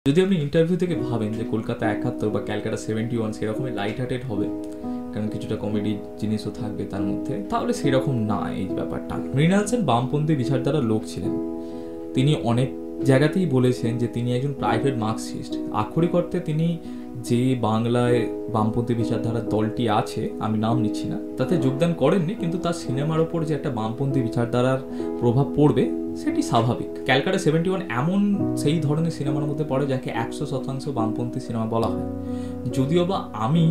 যদি আপনি ইন্টারভিউ থেকে ভাবেন যে কলকাতা 71 বা ক্যালকাটা 71 সেরকমই লাইট হার্টেড হবে, কারণ কিছুটা কমেডি জিনিসও থাকবে তার মধ্যে, তাহলে সেরকম না এই ব্যাপারটা। মৃণাল সেন বামপন্থী বিচারধারার লোক ছিলেন। তিনি অনেক জায়গাতেই বলেছেন যে তিনি একজন প্রাইভেট মার্কসিস্ট। আক্ষরিক অর্থে তিনি যে বাংলায় বামপন্থী বিচারধারার দলটি আছে, আমি নাম নিচ্ছি না, তাতে যোগদান করেননি, কিন্তু তার সিনেমার ওপর যে একটা বামপন্থী বিচারধারার প্রভাব পড়বে সেটি স্বাভাবিক। ক্যালকাটা 71 এমন সেই ধরনের সিনেমার মধ্যে পড়ে যাকে 100% বামপন্থী সিনেমা বলা হয়। যদিও বা আমি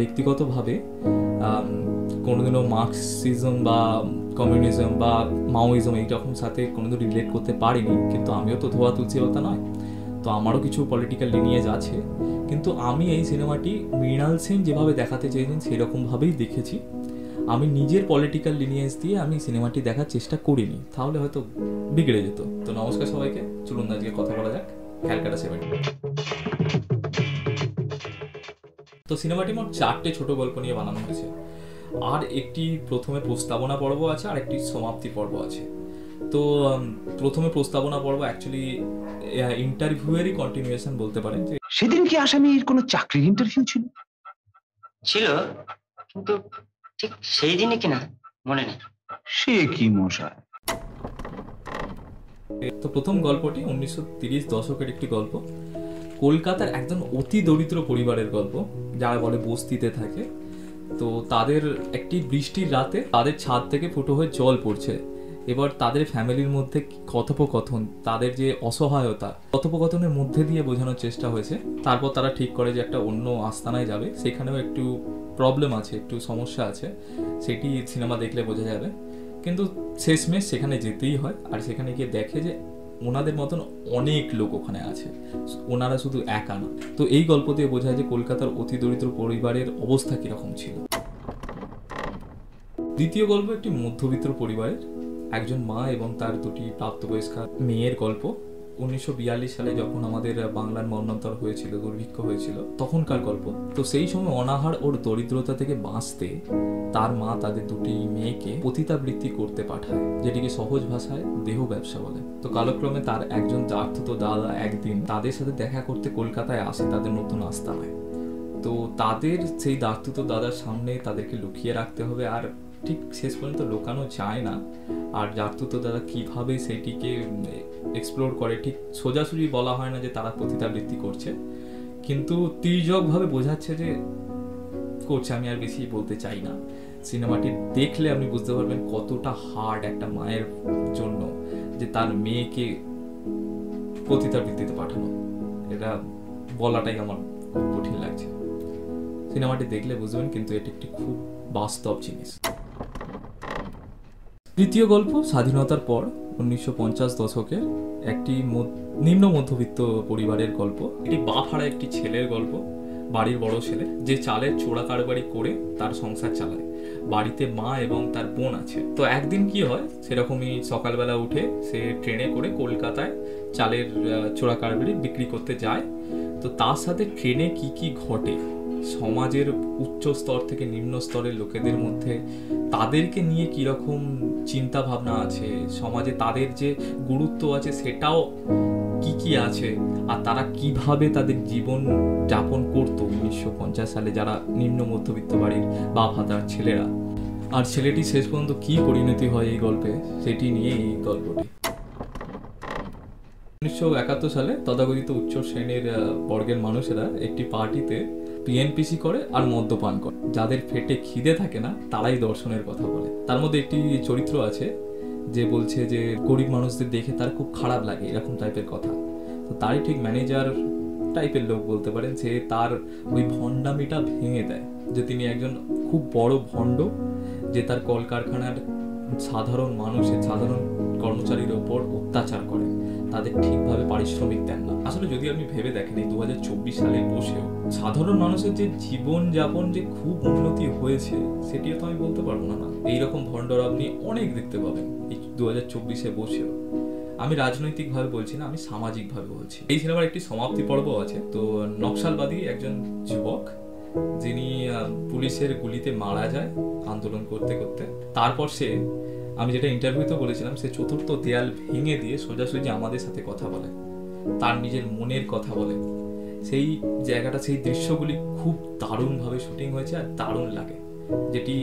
ব্যক্তিগতভাবে কোনোদিনও মার্কসিজম বা কমিউনিজম বা মাওইজম এইরকম সাথে কোনোদিন রিলেট করতে পারিনি, কিন্তু আমিও তো ধোয়া তুলসী পাতা নয়, তো আমারও কিছু পলিটিক্যাল লিনিয়েজ আছে। কিন্তু আমি এই সিনেমাটি মৃণাল সেন যেভাবে দেখাতে চেয়েছেন সেরকমভাবেই দেখেছি। আমি নিজের পলিটিক্যাল লিনিয়েজ দিয়ে আমি সিনেমাটি দেখার চেষ্টা করিনি, তাহলে হয়তো বিগড়ে যেত। তো নমস্কার সবাইকে, চলুন আজকে কথা বলা যাক ক্যালকাটা 70। তো সিনেমাটি মোট 4টে ছোট গল্প নিয়ে বানানো হয়েছে, আর একটি প্রথমে প্রস্তাবনা পর্ব আছে আর একটি সমাপ্তি পর্ব আছে। তো প্রথমে প্রস্তাবনা পর্ব অ্যাকচুয়ালি ইন্টারভিউয়েরই কন্টিনিউয়েশন বলতে পারেন। যে সেদিন কি আসামির কোনো চাকরির ইন্টারভিউ ছিল? কিন্তু ঠিক সেই দিনে কিনা মনে নেই। সে কি মশাই! তো প্রথম গল্পটি 1930 দশকের একটি গল্প, কলকাতার একজন অতি দরিদ্র পরিবারের গল্প, যারা বলে বস্তিতে থাকে। তো তাদের একটি বৃষ্টির রাতে তাদের ছাদ থেকে ফুটো হয়ে জল পড়ছে। এবার তাদের ফ্যামিলির মধ্যে কথোপকথন, তাদের যে অসহায়তা, কথোপকথনের মধ্যে দিয়ে বোঝানোর চেষ্টা হয়েছে। তারপর তারা ঠিক করে যে একটা অন্য আস্তানায় যাবে, সেখানেও একটু প্রবলেম আছে, একটু সমস্যা আছে, সেটি সিনেমা দেখলে বোঝা যাবে। কিন্তু শেষমেশ সেখানে যেতেই হয়, আর সেখানে গিয়ে দেখে যে ওনাদের মতন অনেক লোক ওখানে আছে, ওনারা শুধু একা না। তো এই গল্প দিয়ে বোঝায় যে কলকাতার অতি দরিদ্র পরিবারের অবস্থা কিরকম ছিল। দ্বিতীয় গল্প একটি মধ্যবিত্ত পরিবারের একজন মা এবং তার দুটি প্রাপ্তবয়স্কা মেয়ের গল্প। 1942 সালে যখন আমাদের বাংলার মন্বন্তর হয়েছিল, দুর্ভিক্ষ হয়েছিল, তখনকার গল্প। তো সেই সময় অনাহার ওর দরিদ্রতা থেকে বাঁচতে তার মা তাদের দুটি মেয়েকে পতিতাবৃত্তি করতে পাঠায়, যেটিকে সহজ ভাষায় দেহ ব্যবসা বলে। তো কালক্রমে তার একজন জার্থত দাদা একদিন তাদের সাথে দেখা করতে কলকাতায় আসে, তাদের নতুন আস্তানায়। তো তাদের সেই দার্থত দাদার সামনে তাদেরকে লুকিয়ে রাখতে হবে, আর ঠিক শেষ পর্যন্ত লুকানো যায় না। আর জার্থত দাদা কিভাবে সেটিকে এক্সপ্লোর করে, ঠিক সোজাসুজি বলা হয় না যে তারা পতিতাবৃত্তি করছে, কিন্তু তির্যকভাবে বোঝাচ্ছে যে করছে। আমি আর বেশি বলতে চাই না, সিনেমাটি দেখলে আপনি বুঝতে পারবেন কতটা হার্ড একটা মায়ের জন্য যে তার মেয়েকে পতিতাবৃত্তিতে পাঠানো। এটা বলাটাই আমার খুব কঠিন লাগছে। সিনেমাটি দেখলে বুঝবেন, কিন্তু এটি একটি খুব বাস্তব জিনিস। তৃতীয় গল্প স্বাধীনতার পর 1950 দশকের একটি নিম্ন মধ্যবিত্ত পরিবারের গল্প। এটি বাপ হারা একটি ছেলের গল্প, বাড়ির বড় ছেলে, যে চালের চোরা কারবারি করে তার সংসার চালায়। বাড়িতে মা এবং তার বোন আছে। তো একদিন কি হয়, সেরকমই সকালবেলা উঠে সে ট্রেনে করে কলকাতায় চালের চোরা কারবারি বিক্রি করতে যায়। তো তার সাথে ট্রেনে কি কি ঘটে, সমাজের উচ্চ স্তর থেকে নিম্ন স্তরের লোকেদের মধ্যে তাদেরকে নিয়ে কীরকম চিন্তা ভাবনা আছে, সমাজে তাদের যে গুরুত্ব আছে সেটাও কি কি আছে, আর তারা কিভাবে তাদের জীবন যাপন করতো 1950 সালে যারা নিম্ন মধ্যবিত্ত বাড়ির বাপ হাতার ছেলেরা। আর ছেলেটি শেষ পর্যন্ত কি পরিণতি হয় এই গল্পে, সেটি নিয়ে এই গল্পটি। 1971 সালে তথাকথিত উচ্চ শ্রেণীর বর্গের মানুষেরা একটি পার্টিতে পিএনপিসি করে আর মদ্যপান করে। যাদের পেটে খিদে থাকে না তারাই দর্শনের কথা বলে। তার মধ্যে একটি চরিত্র আছে যে বলছে যে গরিব মানুষদের দেখে তার খুব খারাপ লাগে, এরকম টাইপের কথা। তো তারই ঠিক ম্যানেজার টাইপের লোক বলতে পারেন, সে তার ওই ভণ্ডামিটা ভেঙে দেয় যে তিনি একজন খুব বড় ভণ্ড, যে তার কলকারখানার সাধারণ মানুষের, সাধারণ কর্মচারীর ওপর অত্যাচার করে, তাদের ঠিকভাবে পারিশ্রমিক দেন না। আসলে যদি আপনি ভেবে দেখেন এই 2024 সালে বসেও সাধারণ মানুষের যে জীবনযাপন যে খুব উন্নতি হয়েছে, সেটিও তো আমি বলতে পারবো না। এইরকম ভণ্ডরা আপনি অনেক দেখতে পাবেন এই 2024-এ বসেও। আমি রাজনৈতিকভাবে বলছি না, আমি সামাজিকভাবে বলছি। এই সিনেমার একটি সমাপ্তি পর্ব আছে। তো নকশালবাদী একজন যুবক, যিনি পুলিশের গুলিতে মারা যায় আন্দোলন করতে করতে। তারপর সে, আমি যেটা ইন্টারভিউতে বলেছিলাম, সে চতুর্থ দেয়াল ভেঙে দিয়ে সোজাসুজি আমাদের সাথে কথা বলে। তার নিজের মনের কথা বলে, সেই জায়গাটা, সেই দৃশ্যগুলি খুব দারুণভাবে শুটিং হয়েছে আর দারুণ লাগে, যেটি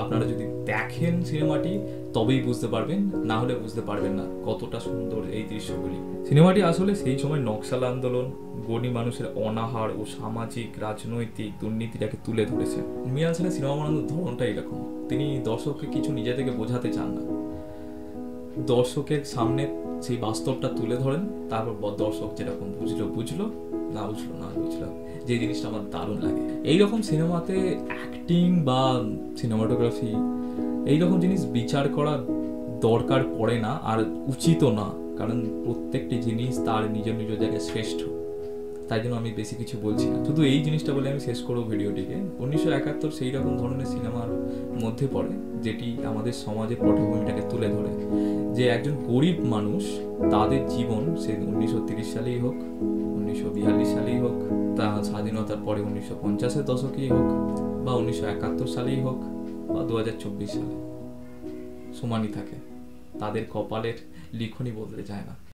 আপনারা যদি দেখেন সিনেমাটি তবেই বুঝতে পারবেন, না হলে বুঝতে পারবেন না কতটা সুন্দর এই দৃশ্যগুলি। সিনেমাটি আসলে সেই সময় নকশাল আন্দোলন, গণী মানুষের অনাহার ও সামাজিক রাজনৈতিক দুর্নীতিটাকে তুলে ধরেছে। মৃণাল সেনের সিনেমা বানানোর ধরনটা এরকম, তিনি দর্শককে কিছু নিজে থেকে বোঝাতে চান না, দর্শকের সামনে সেই বাস্তবটা তুলে ধরেন, তারপর দর্শক যেরকম বুঝলো বুঝলো, না বুঝলো না বুঝলো, যে জিনিসটা আমার দারুণ লাগে। এইরকম সিনেমাতে অ্যাক্টিং বা সিনেমাটোগ্রাফি এইরকম জিনিস বিচার করা দরকার পড়ে না, আর উচিতও না, কারণ প্রত্যেকটি জিনিস তার নিজ নিজ জায়গায় শ্রেষ্ঠ। তাই জন্য আমি বেশি কিছু বলছি না, শুধু এই জিনিসটা বলে আমি শেষ করবো ভিডিওটিকে। 1971 সেই রকম ধরনের সিনেমার মধ্যে পড়ে যেটি আমাদের সমাজের পটভূমিটাকে তুলে ধরে, যে একজন গরিব মানুষ তাদের জীবন, সে 1930 সালেই হোক, 1942 সালেই হোক, তা স্বাধীনতার পরে 1950-এর দশকেই হোক, বা 1971 সালেই হোক, বা 2024 সালে, সমানই থাকে, তাদের কপালের লিখনই বদলে যায় না।